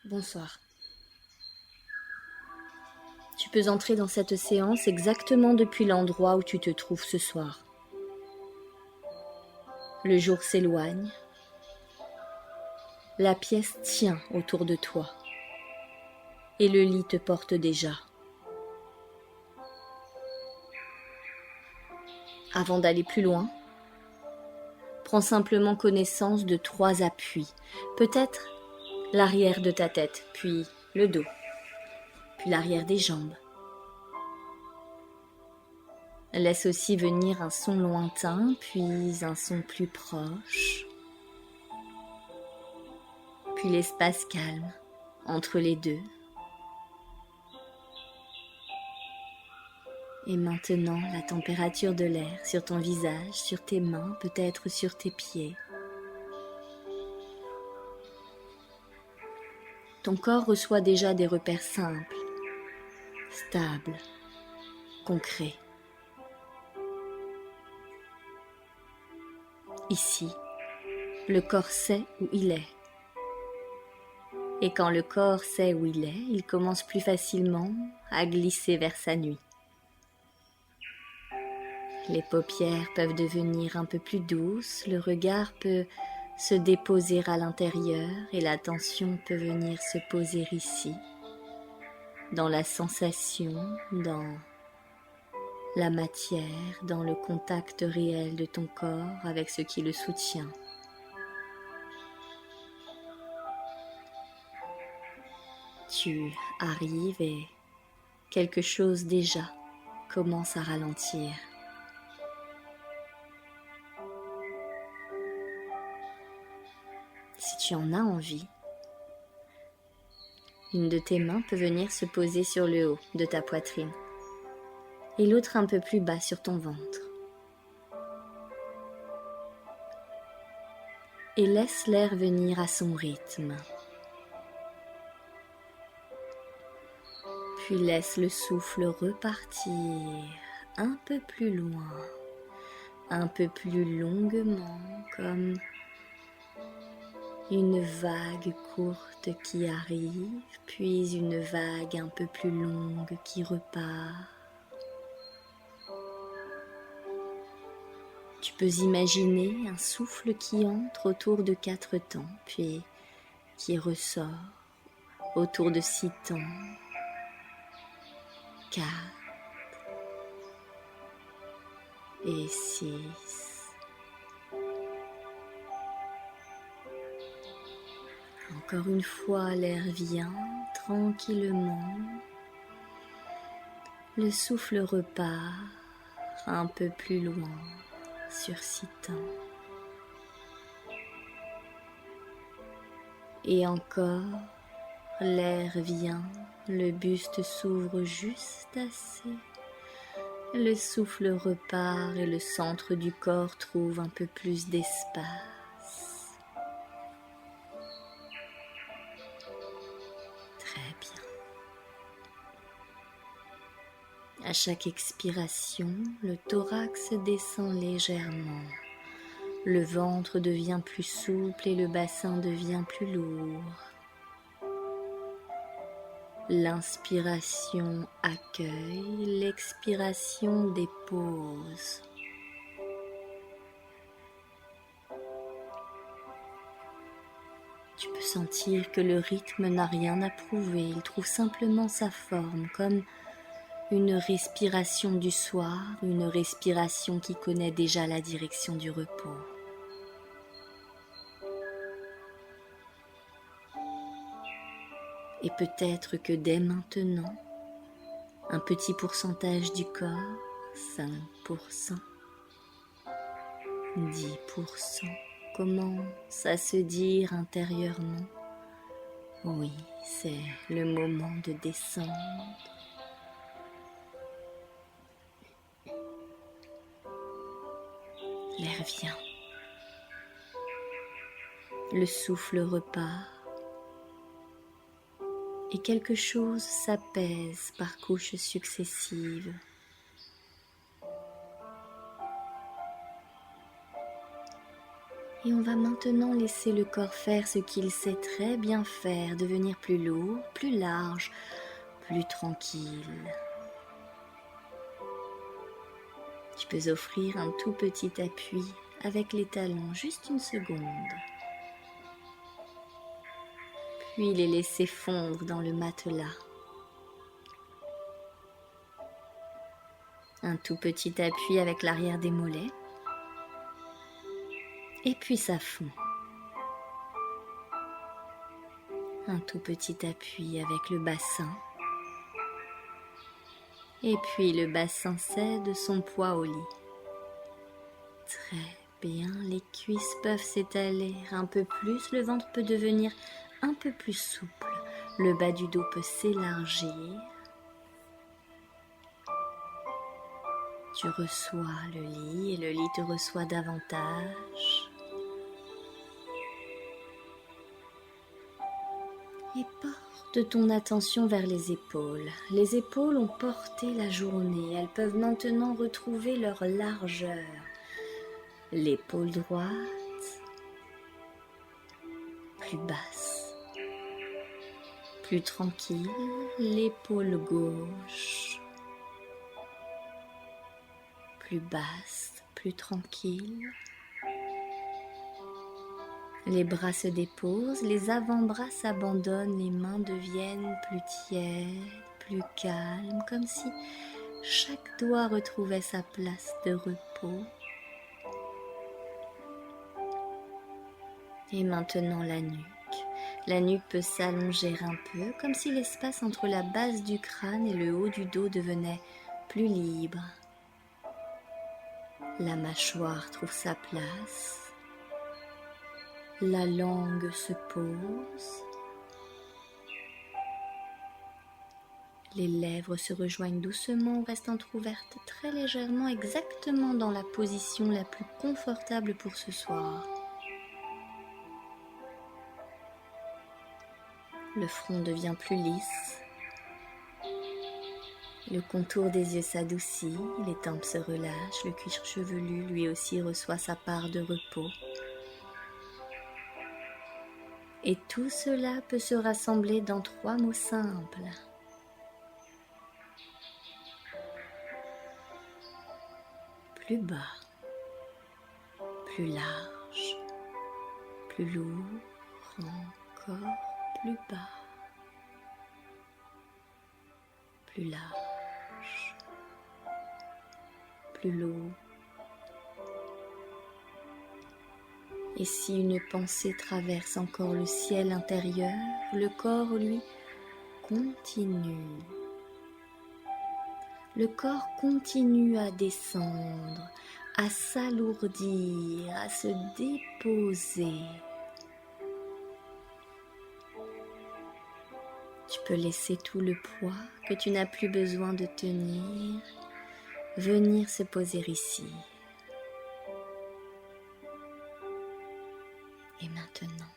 Bonsoir. Tu peux entrer dans cette séance exactement depuis l'endroit où tu te trouves ce soir. Le jour s'éloigne. La pièce tient autour de toi. Et le lit te porte déjà. Avant d'aller plus loin, prends simplement connaissance de 3 appuis. Peut-être l'arrière de ta tête, puis le dos, puis l'arrière des jambes. Laisse aussi venir un son lointain, puis un son plus proche, puis l'espace calme entre les deux. Et maintenant, la température de l'air sur ton visage, sur tes mains, peut-être sur tes pieds. Ton corps reçoit déjà des repères simples, stables, concrets. Ici, le corps sait où il est. Et quand le corps sait où il est, il commence plus facilement à glisser vers sa nuit. Les paupières peuvent devenir un peu plus douces, le regard peut se déposer à l'intérieur et l'attention peut venir se poser ici, dans la sensation, dans la matière, dans le contact réel de ton corps avec ce qui le soutient. Tu arrives et quelque chose déjà commence à ralentir. Si tu en as envie, une de tes mains peut venir se poser sur le haut de ta poitrine et l'autre un peu plus bas sur ton ventre. Et laisse l'air venir à son rythme. Puis laisse le souffle repartir un peu plus loin, un peu plus longuement, comme une vague courte qui arrive, puis une vague un peu plus longue qui repart. Tu peux imaginer un souffle qui entre autour de 4 temps, puis qui ressort autour de 6 temps. 4 et 6. Encore une fois, l'air vient tranquillement. Le souffle repart un peu plus loin sur 6 temps. Et encore, l'air vient, le buste s'ouvre juste assez. Le souffle repart et le centre du corps trouve un peu plus d'espace. Très bien. À chaque expiration, le thorax descend légèrement. Le ventre devient plus souple et le bassin devient plus lourd. L'inspiration accueille, l'expiration dépose. Tu peux sentir que le rythme n'a rien à prouver, il trouve simplement sa forme, comme une respiration du soir, une respiration qui connaît déjà la direction du repos. Et peut-être que dès maintenant, un petit pourcentage du corps, 5%, 10%, commence à se dire intérieurement, oui, c'est le moment de descendre. L'air vient. Le souffle repart. Et quelque chose s'apaise par couches successives. Et on va maintenant laisser le corps faire ce qu'il sait très bien faire, devenir plus lourd, plus large, plus tranquille. Tu peux offrir un tout petit appui avec les talons, juste une seconde. Puis les laisser fondre dans le matelas. Un tout petit appui avec l'arrière des mollets. Et puis ça fond. Un tout petit appui avec le bassin. Et puis le bassin cède son poids au lit. Très bien, les cuisses peuvent s'étaler un peu plus, le ventre peut devenir un peu plus souple, le bas du dos peut s'élargir. Tu reçois le lit et le lit te reçoit davantage. Et porte ton attention vers les épaules. Les épaules ont porté la journée, elles peuvent maintenant retrouver leur largeur. L'épaule droite, plus basse, plus tranquille, l'épaule gauche, plus basse, plus tranquille. Les bras se déposent, les avant-bras s'abandonnent, les mains deviennent plus tièdes, plus calmes, comme si chaque doigt retrouvait sa place de repos. Et maintenant la nuque. La nuque peut s'allonger un peu, comme si l'espace entre la base du crâne et le haut du dos devenait plus libre. La mâchoire trouve sa place. La langue se pose. Les lèvres se rejoignent doucement, restent entrouvertes très légèrement, exactement dans la position la plus confortable pour ce soir. Le front devient plus lisse. Le contour des yeux s'adoucit, les tempes se relâchent, le cuir chevelu lui aussi reçoit sa part de repos. Et tout cela peut se rassembler dans 3 mots simples. Plus bas, plus large, plus lourd, encore plus bas, plus large, plus lourd. Et si une pensée traverse encore le ciel intérieur, le corps, lui, continue. Le corps continue à descendre, à s'alourdir, à se déposer. Tu peux laisser tout le poids que tu n'as plus besoin de tenir venir se poser ici. Et maintenant,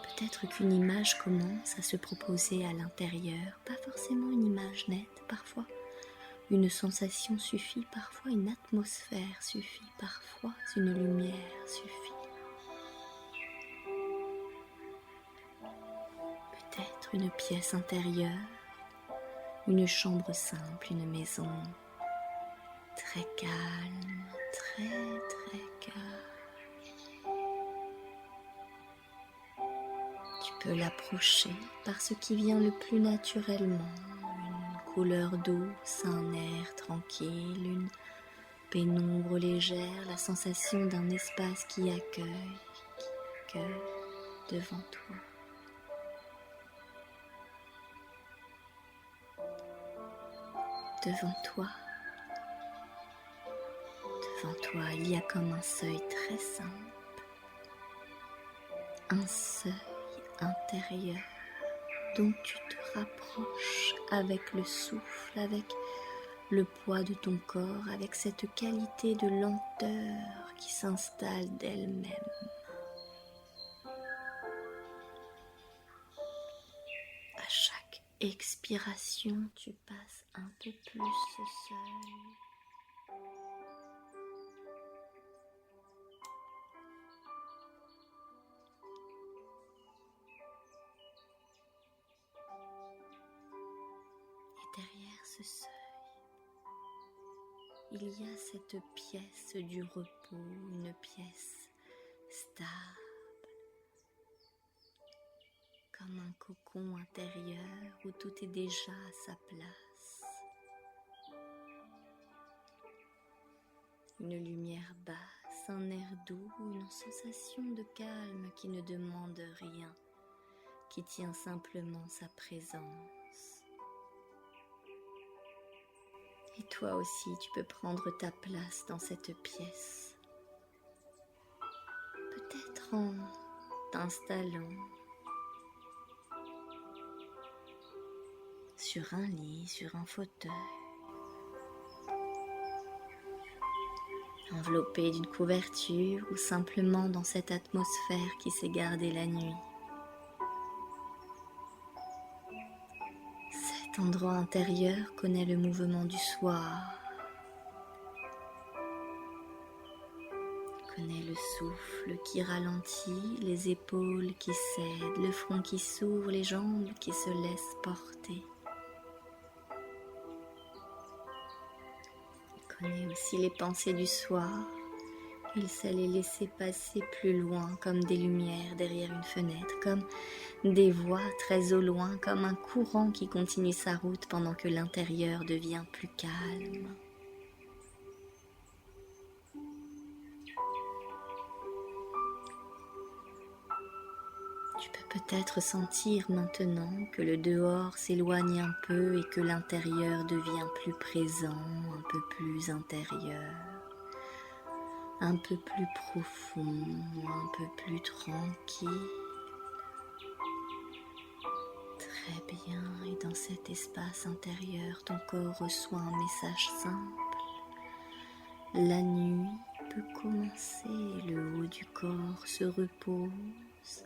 peut-être qu'une image commence à se proposer à l'intérieur, pas forcément une image nette, parfois une sensation suffit, parfois une atmosphère suffit, parfois une lumière suffit. Peut-être une pièce intérieure, une chambre simple, une maison très calme, très calme. Tu peux l'approcher par ce qui vient le plus naturellement, une couleur douce, un air tranquille, une pénombre légère, la sensation d'un espace qui accueille devant toi. Devant toi, il y a comme un seuil très simple, un seuil intérieur dont tu te rapproches avec le souffle, avec le poids de ton corps, avec cette qualité de lenteur qui s'installe d'elle-même. À chaque expiration, tu passes un peu plus ce seuil. ce seuil, il y a cette pièce du repos, une pièce stable, comme un cocon intérieur où tout est déjà à sa place. Une lumière basse, un air doux, une sensation de calme qui ne demande rien, qui tient simplement sa présence. Et toi aussi, tu peux prendre ta place dans cette pièce. Peut-être en t'installant sur un lit, sur un fauteuil, enveloppé d'une couverture ou simplement dans cette atmosphère qui s'est gardée la nuit. Cet endroit intérieur connaît le mouvement du soir, connaît le souffle qui ralentit, les épaules qui cèdent, le front qui s'ouvre, les jambes qui se laissent porter. Il connaît aussi les pensées du soir. Il sait les laisser passer plus loin comme des lumières derrière une fenêtre, comme des voix très au loin, comme un courant qui continue sa route pendant que l'intérieur devient plus calme. Tu peux peut-être sentir maintenant que le dehors s'éloigne un peu et que l'intérieur devient plus présent, un peu plus intérieur, un peu plus profond, un peu plus tranquille. Très bien, et dans cet espace intérieur, ton corps reçoit un message simple. La nuit peut commencer, le haut du corps se repose,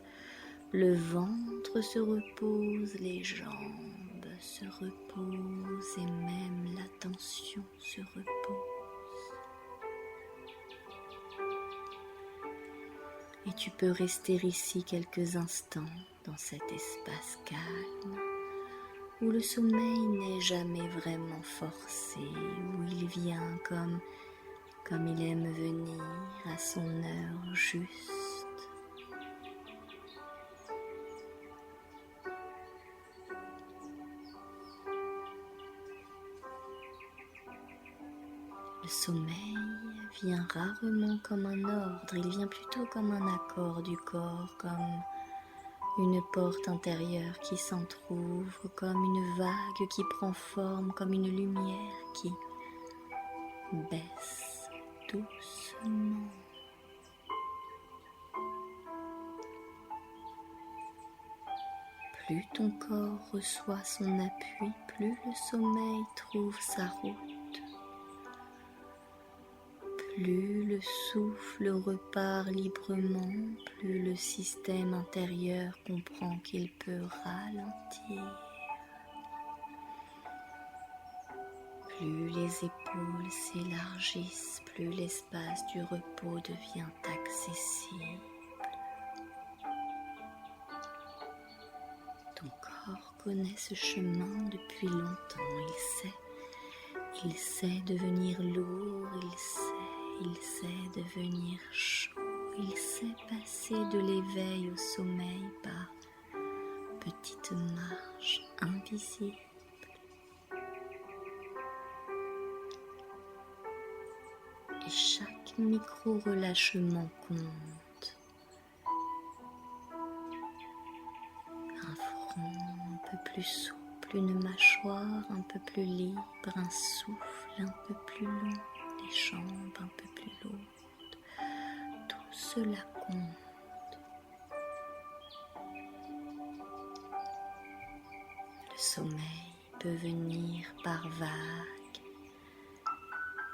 le ventre se repose, les jambes se reposent et même la tension se repose. Et tu peux rester ici quelques instants dans cet espace calme où le sommeil n'est jamais vraiment forcé, où il vient comme il aime venir à son heure juste. Le sommeil vient rarement comme un ordre, il vient plutôt comme un accord du corps, comme une porte intérieure qui s'entr'ouvre, comme une vague qui prend forme, comme une lumière qui baisse doucement. Plus ton corps reçoit son appui, plus le sommeil trouve sa route. Plus le souffle repart librement, plus le système intérieur comprend qu'il peut ralentir. Plus les épaules s'élargissent, plus l'espace du repos devient accessible. Ton corps connaît ce chemin depuis longtemps, il sait devenir lourd, il sait devenir chaud, il sait passer de l'éveil au sommeil par petites marches invisibles. Et chaque micro-relâchement compte. Un front un peu plus souple, une mâchoire un peu plus libre, un souffle un peu plus long, les jambes un peu plus lourdes. Tout cela compte. Le sommeil peut venir par vagues.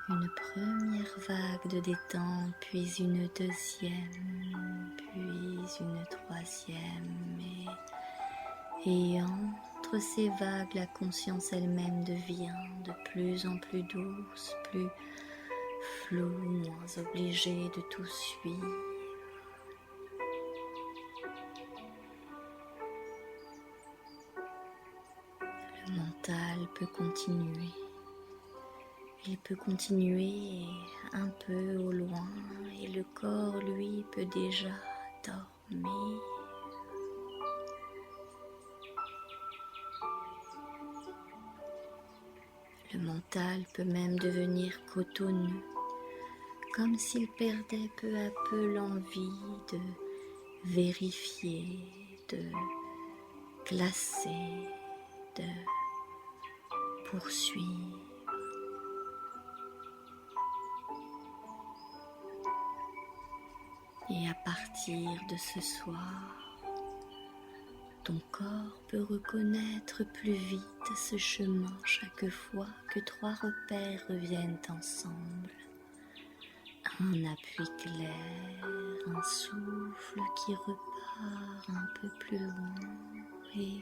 Une première vague de détente, puis une deuxième, puis une troisième. Et entre ces vagues, la conscience elle-même devient de plus en plus douce, plus floue, moins obligée de tout suivre. Le mental mental peut continuer. Il peut continuer un peu au loin et le corps, lui, peut déjà dormir. Le mental peut même devenir cotonneux, comme s'il perdait peu à peu l'envie de vérifier, de classer, de poursuivre. Et à partir de ce soir, ton corps peut reconnaître plus vite ce chemin chaque fois que 3 repères reviennent ensemble. Un appui clair, un souffle qui repart un peu plus loin et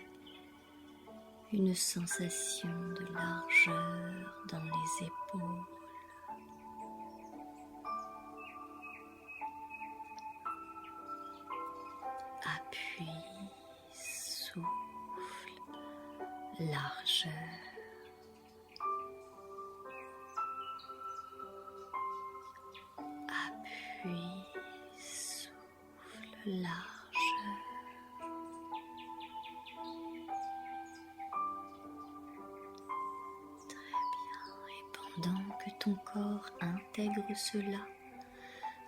une sensation de largeur dans les épaules. Appui, souffle, largeur. Appui, souffle, largeur. Très bien. Et pendant que ton corps intègre cela,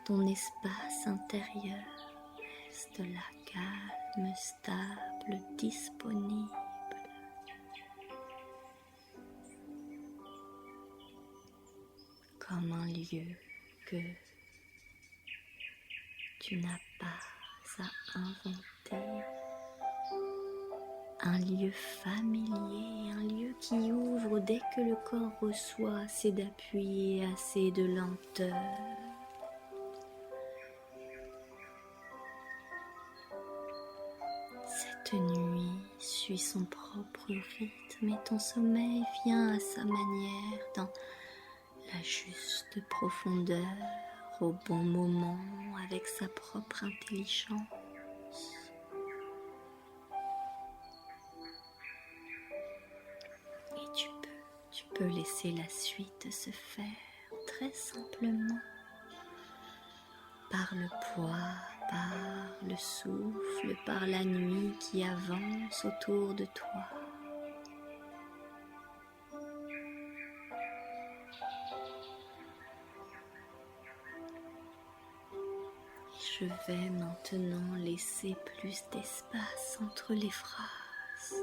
ton espace intérieur reste là, calme, stable, disponible. Comme un lieu que tu n'as pas à inventer. Un lieu familier, un lieu qui ouvre dès que le corps reçoit assez d'appui et assez de lenteur. Cette nuit suit son propre rythme et ton sommeil vient à sa manière dans la juste profondeur, au bon moment, avec sa propre intelligence. Et tu peux laisser la suite se faire très simplement, par le poids, par le souffle, par la nuit qui avance autour de toi. Je vais maintenant laisser plus d'espace entre les phrases.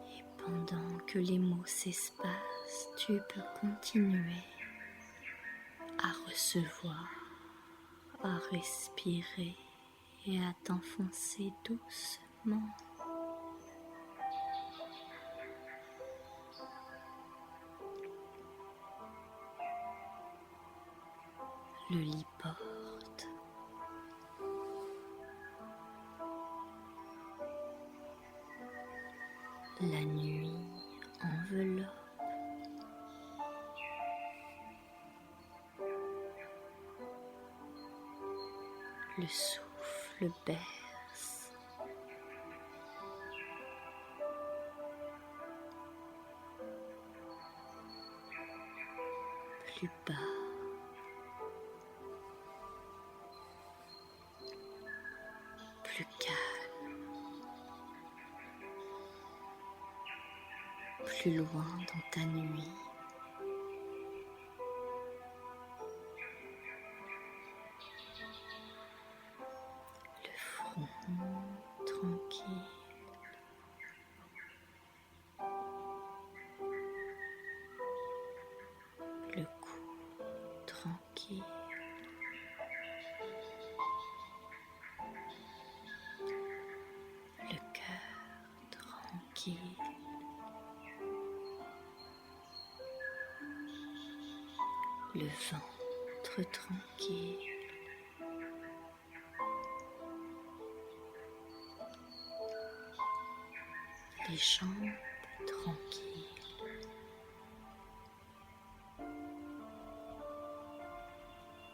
Et pendant que les mots s'espacent, tu peux continuer à recevoir, à respirer et à t'enfoncer doucement. Le lit porte. La nuit enveloppe. Le souffle berce. Plus bas. Plus calme. Plus loin dans ta nuit. Le front tranquille. Le cou tranquille. Le cœur tranquille. Le ventre tranquille. Les jambes tranquilles.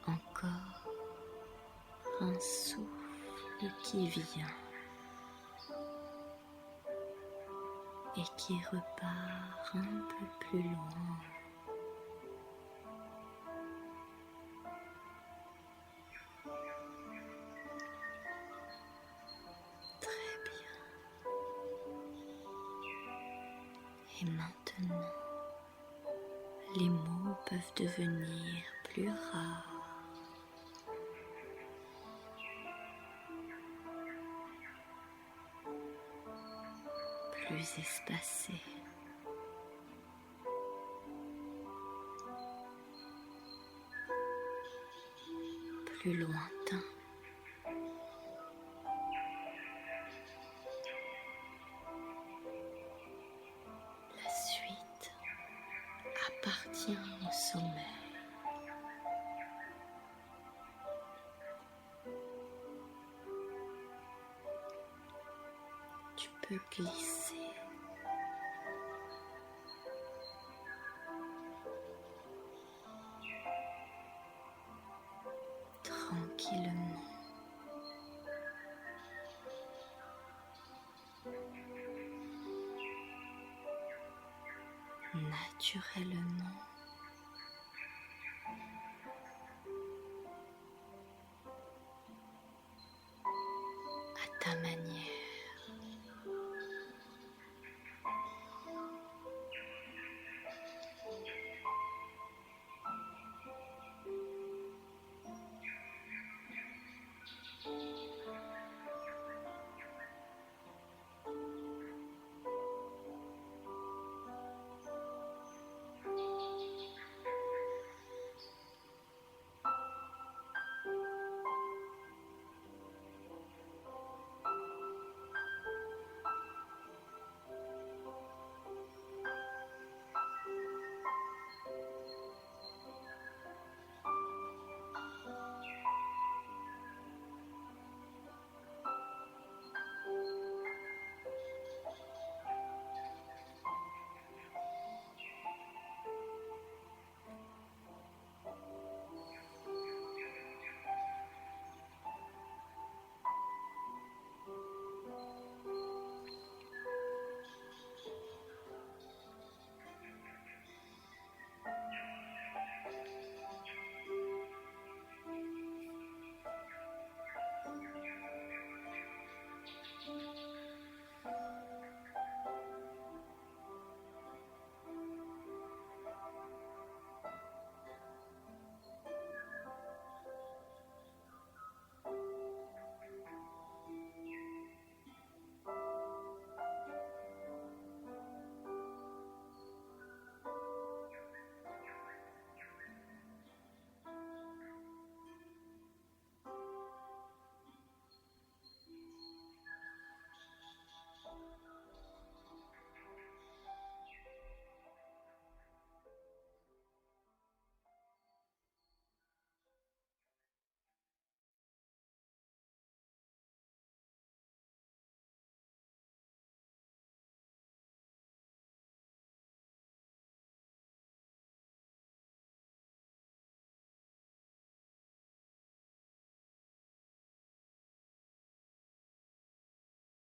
Encore un souffle. le qui vient et qui repart un peu plus loin. Très bien. Et maintenant, les mots peuvent devenir plus rares. Plus espacés. Plus lointains. La suite appartient au sommeil. Tu peux glisser tranquillement, naturellement, à ta manière.